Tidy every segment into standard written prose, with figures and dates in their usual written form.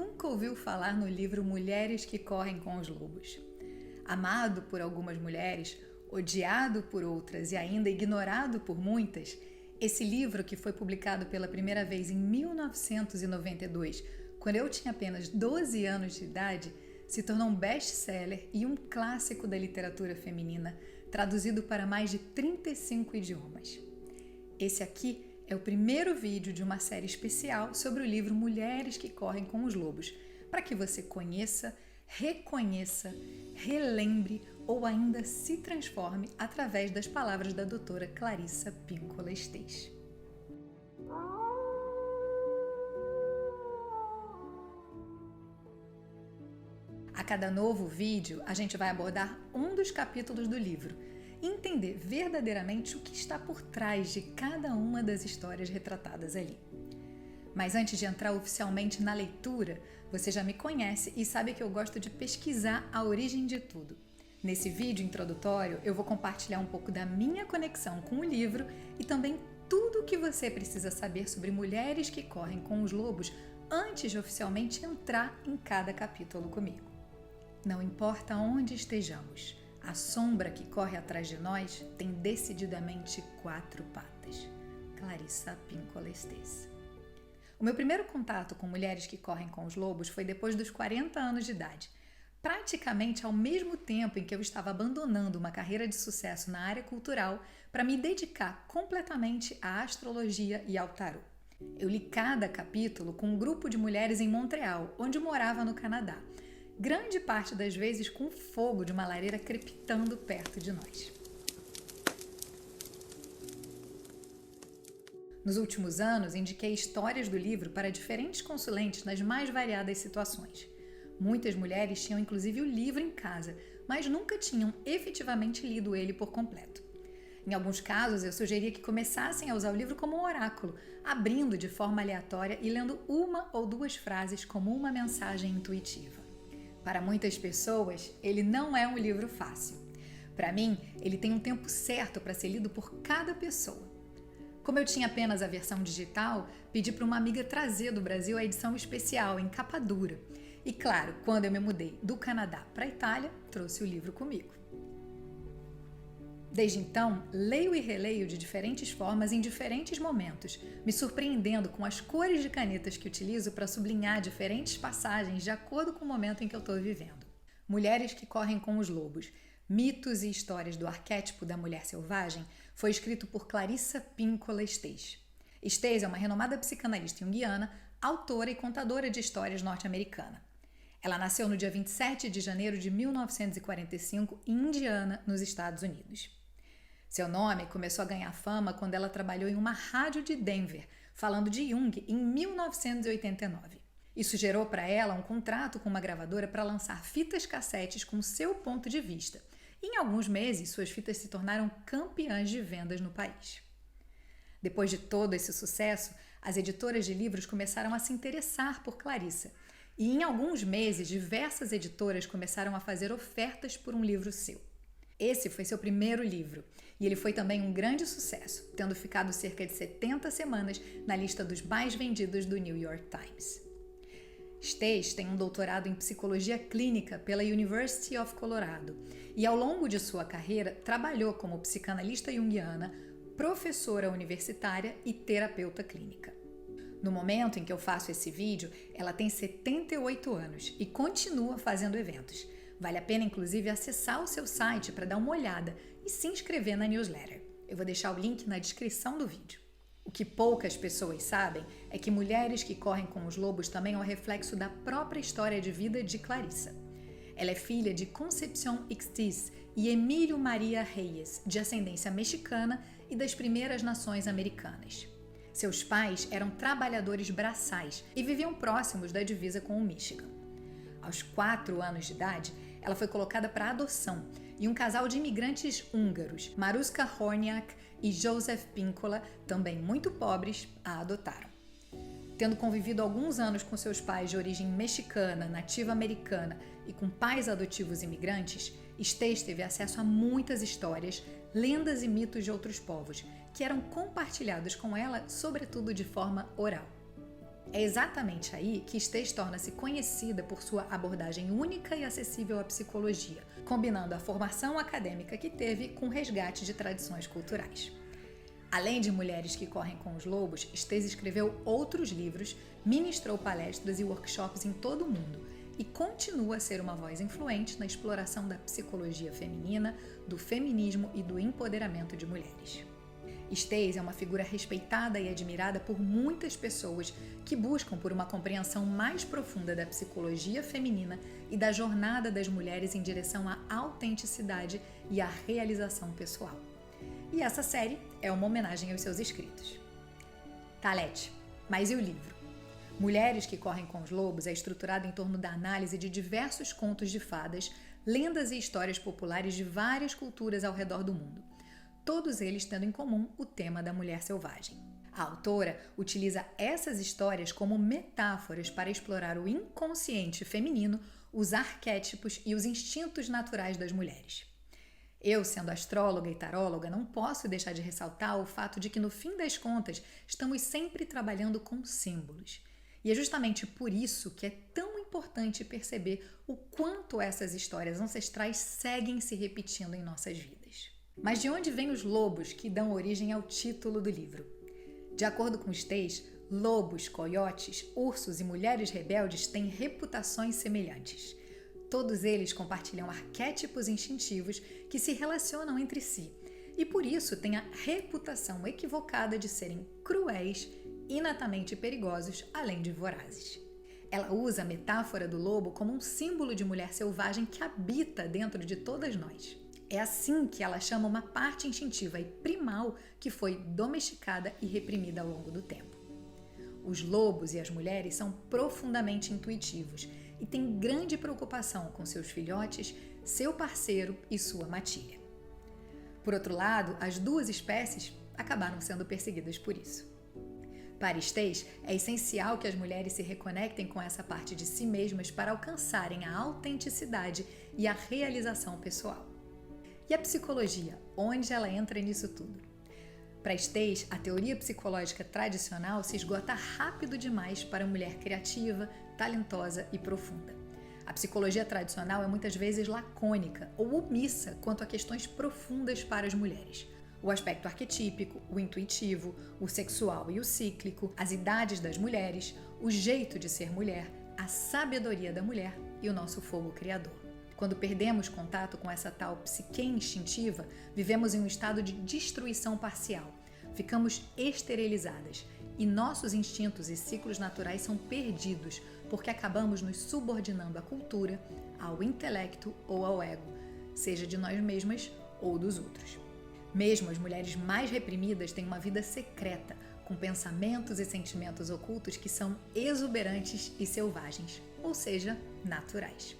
nunca ouviu falar no livro Mulheres que Correm com os Lobos? Amado por algumas mulheres, odiado por outras e ainda ignorado por muitas, esse livro, que foi publicado pela primeira vez em 1992, quando eu tinha apenas 12 anos de idade, se tornou um best-seller e um clássico da literatura feminina, traduzido para mais de 35 idiomas. Esse aqui é o primeiro vídeo de uma série especial sobre o livro Mulheres que Correm com os Lobos, para que você conheça, reconheça, relembre ou ainda se transforme através das palavras da doutora Clarissa Pinkola Estés. A cada novo vídeo, a gente vai abordar um dos capítulos do livro e entender verdadeiramente o que está por trás de cada uma das histórias retratadas ali. Mas antes de entrar oficialmente na leitura, você já me conhece e sabe que eu gosto de pesquisar a origem de tudo. Nesse vídeo introdutório, eu vou compartilhar um pouco da minha conexão com o livro e também tudo o que você precisa saber sobre mulheres que correm com os lobos antes de oficialmente entrar em cada capítulo comigo. Não importa onde estejamos, a sombra que corre atrás de nós tem decididamente 4 patas. Clarissa Pinkola Estés. O meu primeiro contato com Mulheres que Correm com os Lobos foi depois dos 40 anos de idade, praticamente ao mesmo tempo em que eu estava abandonando uma carreira de sucesso na área cultural para me dedicar completamente à astrologia e ao tarô. Eu li cada capítulo com um grupo de mulheres em Montreal, onde morava no Canadá, grande parte das vezes com o fogo de uma lareira crepitando perto de nós. Nos últimos anos, indiquei histórias do livro para diferentes consulentes nas mais variadas situações. Muitas mulheres tinham inclusive o livro em casa, mas nunca tinham efetivamente lido ele por completo. Em alguns casos, eu sugeria que começassem a usar o livro como um oráculo, abrindo de forma aleatória e lendo uma ou 2 frases como uma mensagem intuitiva. Para muitas pessoas, ele não é um livro fácil. Para mim, ele tem um tempo certo para ser lido por cada pessoa. Como eu tinha apenas a versão digital, pedi para uma amiga trazer do Brasil a edição especial em capa dura. E claro, quando eu me mudei do Canadá para a Itália, trouxe o livro comigo. Desde então, leio e releio de diferentes formas em diferentes momentos, me surpreendendo com as cores de canetas que utilizo para sublinhar diferentes passagens de acordo com o momento em que eu estou vivendo. Mulheres que Correm com os Lobos, Mitos e Histórias do Arquétipo da Mulher Selvagem foi escrito por Clarissa Pinkola Estés. Estés é uma renomada psicanalista junguiana, autora e contadora de histórias norte-americana. Ela nasceu no dia 27 de janeiro de 1945 em Indiana, nos Estados Unidos. Seu nome começou a ganhar fama quando ela trabalhou em uma rádio de Denver, falando de Jung em 1989. Isso gerou para ela um contrato com uma gravadora para lançar fitas cassetes com seu ponto de vista. E em alguns meses, suas fitas se tornaram campeãs de vendas no país. Depois de todo esse sucesso, as editoras de livros começaram a se interessar por Clarissa. E em alguns meses, diversas editoras começaram a fazer ofertas por um livro seu. Esse foi seu primeiro livro, e ele foi também um grande sucesso, tendo ficado cerca de 70 semanas na lista dos mais vendidos do New York Times. Estés tem um doutorado em psicologia clínica pela University of Colorado e ao longo de sua carreira trabalhou como psicanalista junguiana, professora universitária e terapeuta clínica. No momento em que eu faço esse vídeo, ela tem 78 anos e continua fazendo eventos. Vale a pena, inclusive, acessar o seu site para dar uma olhada e se inscrever na newsletter. Eu vou deixar o link na descrição do vídeo. O que poucas pessoas sabem é que Mulheres que Correm com os Lobos também é um reflexo da própria história de vida de Clarissa. Ela é filha de Concepción Ixtis e Emílio Maria Reyes, de ascendência mexicana e das primeiras nações americanas. Seus pais eram trabalhadores braçais e viviam próximos da divisa com o Michigan. Aos 4 anos de idade, ela foi colocada para adoção e um casal de imigrantes húngaros, Maruska Horniak e Joseph Pinkola, também muito pobres, a adotaram. Tendo convivido alguns anos com seus pais de origem mexicana, nativa americana e com pais adotivos imigrantes, Estés teve acesso a muitas histórias, lendas e mitos de outros povos, que eram compartilhados com ela, sobretudo de forma oral. É exatamente aí que Esteis torna-se conhecida por sua abordagem única e acessível à psicologia, combinando a formação acadêmica que teve com o resgate de tradições culturais. Além de Mulheres que Correm com os Lobos, Esteis escreveu outros livros, ministrou palestras e workshops em todo o mundo e continua a ser uma voz influente na exploração da psicologia feminina, do feminismo e do empoderamento de mulheres. Esteis é uma figura respeitada e admirada por muitas pessoas que buscam por uma compreensão mais profunda da psicologia feminina e da jornada das mulheres em direção à autenticidade e à realização pessoal. E essa série é uma homenagem aos seus escritos. Talete, mas e o livro? Mulheres que Correm com os Lobos é estruturado em torno da análise de diversos contos de fadas, lendas e histórias populares de várias culturas ao redor do mundo, todos eles tendo em comum o tema da mulher selvagem. A autora utiliza essas histórias como metáforas para explorar o inconsciente feminino, os arquétipos e os instintos naturais das mulheres. Eu, sendo astróloga e taróloga, não posso deixar de ressaltar o fato de que, no fim das contas, estamos sempre trabalhando com símbolos. E é justamente por isso que é tão importante perceber o quanto essas histórias ancestrais seguem se repetindo em nossas vidas. Mas de onde vêm os lobos que dão origem ao título do livro? De acordo com Esteis, lobos, coiotes, ursos e mulheres rebeldes têm reputações semelhantes. Todos eles compartilham arquétipos instintivos que se relacionam entre si e, por isso, têm a reputação equivocada de serem cruéis, inatamente perigosos, além de vorazes. Ela usa a metáfora do lobo como um símbolo de mulher selvagem que habita dentro de todas nós. É assim que ela chama uma parte instintiva e primal que foi domesticada e reprimida ao longo do tempo. Os lobos e as mulheres são profundamente intuitivos e têm grande preocupação com seus filhotes, seu parceiro e sua matilha. Por outro lado, as duas espécies acabaram sendo perseguidas por isso. Para Esteis, é essencial que as mulheres se reconectem com essa parte de si mesmas para alcançarem a autenticidade e a realização pessoal. E a psicologia, onde ela entra nisso tudo? Para Esteis, a teoria psicológica tradicional se esgota rápido demais para a mulher criativa, talentosa e profunda. A psicologia tradicional é muitas vezes lacônica ou omissa quanto a questões profundas para as mulheres. O aspecto arquetípico, o intuitivo, o sexual e o cíclico, as idades das mulheres, o jeito de ser mulher, a sabedoria da mulher e o nosso fogo criador. Quando perdemos contato com essa tal psique instintiva, vivemos em um estado de destruição parcial. Ficamos esterilizadas e nossos instintos e ciclos naturais são perdidos porque acabamos nos subordinando à cultura, ao intelecto ou ao ego, seja de nós mesmas ou dos outros. Mesmo as mulheres mais reprimidas têm uma vida secreta, com pensamentos e sentimentos ocultos que são exuberantes e selvagens, ou seja, naturais.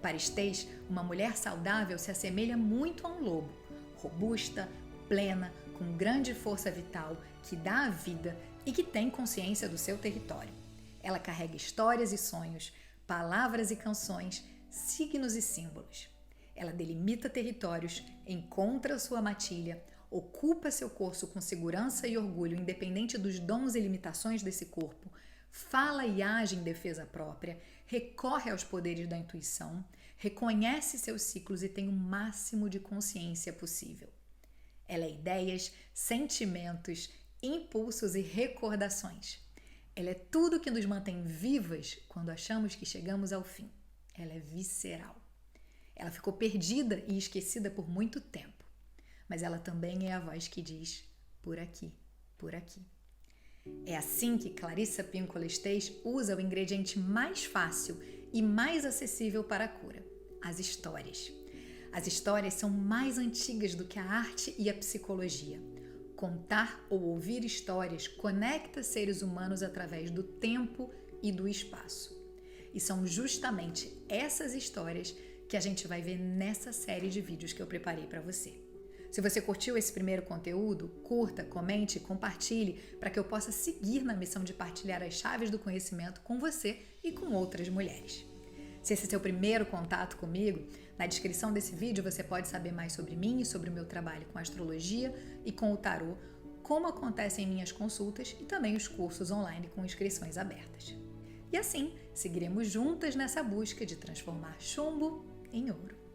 Para Esteis, uma mulher saudável se assemelha muito a um lobo, robusta, plena, com grande força vital, que dá a vida e que tem consciência do seu território. Ela carrega histórias e sonhos, palavras e canções, signos e símbolos. Ela delimita territórios, encontra sua matilha, ocupa seu corpo com segurança e orgulho, independente dos dons e limitações desse corpo, fala e age em defesa própria, recorre aos poderes da intuição, reconhece seus ciclos e tem o máximo de consciência possível. Ela é ideias, sentimentos, impulsos e recordações. Ela é tudo que nos mantém vivas quando achamos que chegamos ao fim. Ela é visceral. Ela ficou perdida e esquecida por muito tempo, mas ela também é a voz que diz por aqui, por aqui. É assim que Clarissa Pinkola Esteis usa o ingrediente mais fácil e mais acessível para a cura: as histórias. As histórias são mais antigas do que a arte e a psicologia. Contar ou ouvir histórias conecta seres humanos através do tempo e do espaço. E são justamente essas histórias que a gente vai ver nessa série de vídeos que eu preparei para você. Se você curtiu esse primeiro conteúdo, curta, comente, compartilhe para que eu possa seguir na missão de partilhar as chaves do conhecimento com você e com outras mulheres. Se esse é seu primeiro contato comigo, na descrição desse vídeo você pode saber mais sobre mim e sobre o meu trabalho com astrologia e com o tarô, como acontecem minhas consultas e também os cursos online com inscrições abertas. E assim, seguiremos juntas nessa busca de transformar chumbo em ouro.